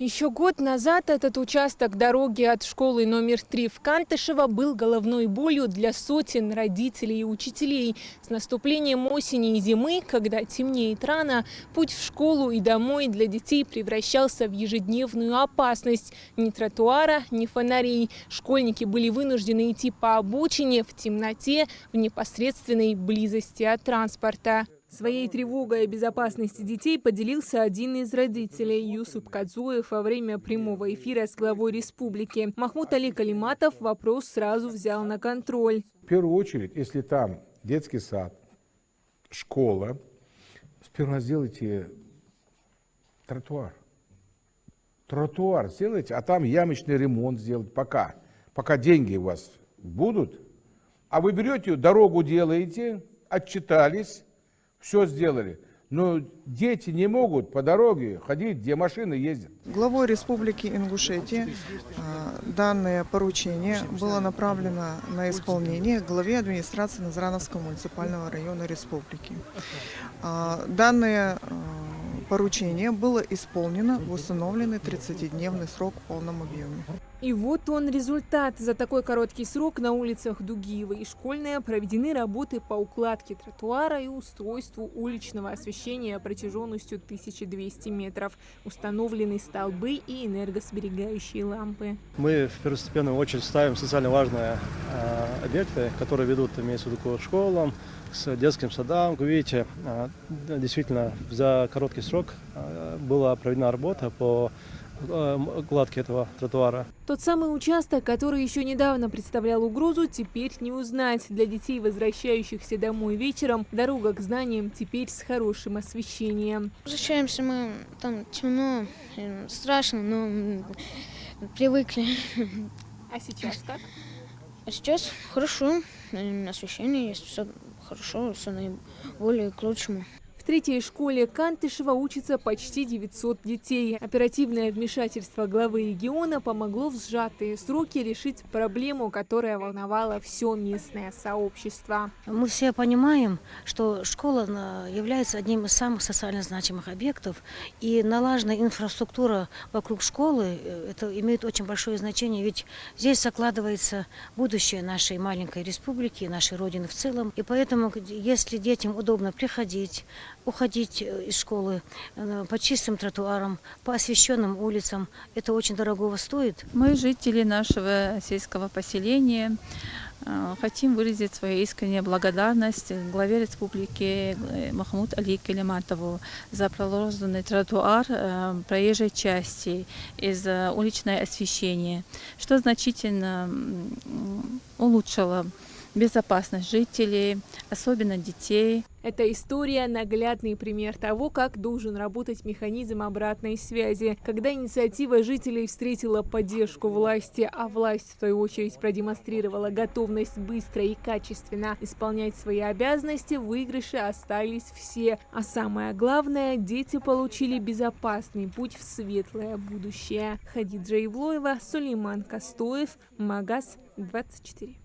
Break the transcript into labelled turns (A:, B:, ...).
A: Еще год назад этот участок дороги от школы номер 3 в Кантышево был головной болью для сотен родителей и учителей. С наступлением осени и зимы, когда темнеет рано, путь в школу и домой для детей превращался в ежедневную опасность. Ни тротуара, ни фонарей. Школьники были вынуждены идти по обочине, в темноте, в непосредственной близости от транспорта. Своей тревогой о безопасности детей поделился один из родителей Юсуп Кадзуев во время прямого эфира с главой республики. Махмуд Али Калиматов вопрос сразу взял на контроль.
B: В первую очередь, если там детский сад, школа, сперва сделайте тротуар. Тротуар сделайте, а там ямочный ремонт сделать пока деньги у вас будут. А вы берете, дорогу делаете, отчитались, все сделали. Но дети не могут по дороге ходить, где машины ездят.
C: Главой Республики Ингушетия данное поручение было направлено на исполнение главе администрации Назрановского муниципального района республики. Данное поручение было исполнено в установленный 30-дневный срок в полном объеме.
A: И вот он результат. За такой короткий срок на улицах Дугиева и Школьная проведены работы по укладке тротуара и устройству уличного освещения протяженностью 1200 метров. Установлены столбы и энергосберегающие лампы.
D: Мы в первостепенную очередь ставим социально важные объекты, которые ведут, имеется в виду, к школам, с детским садам. Вы видите, действительно, за короткий срок была проведена работа по укладке этого тротуара.
A: Тот самый участок, который еще недавно представлял угрозу, теперь не узнать. Для детей, возвращающихся домой вечером, дорога к знаниям теперь с хорошим освещением.
E: Возвращаемся мы, там темно, страшно, но привыкли.
A: А сейчас как?
E: А сейчас хорошо, освещение есть, все хорошо, все наиболее к лучшему.
A: В третьей школе Кантышева учатся почти 900 детей. Оперативное вмешательство главы региона помогло в сжатые сроки решить проблему, которая волновала все местное сообщество.
F: Мы все понимаем, что школа является одним из самых социально значимых объектов, и налаженная инфраструктура вокруг школы это имеет очень большое значение, ведь здесь закладывается будущее нашей маленькой республики, нашей Родины в целом. И поэтому, если детям удобно приходить, уходить из школы по чистым тротуарам, по освещенным улицам, это очень дорогого стоит.
G: Мы, жители нашего сельского поселения, хотим выразить свою искреннюю благодарность главе республики Махмуду Али Калиматову за проложенный тротуар проезжей части из уличное освещение, что значительно улучшило безопасность жителей, особенно детей.
A: Эта история – наглядный пример того, как должен работать механизм обратной связи. Когда инициатива жителей встретила поддержку власти, а власть, в свою очередь, продемонстрировала готовность быстро и качественно исполнять свои обязанности, в выигрыше остались все. А самое главное – дети получили безопасный путь в светлое будущее. Хадиджа Ивлоева, Сулейман Костоев, Магаз 24.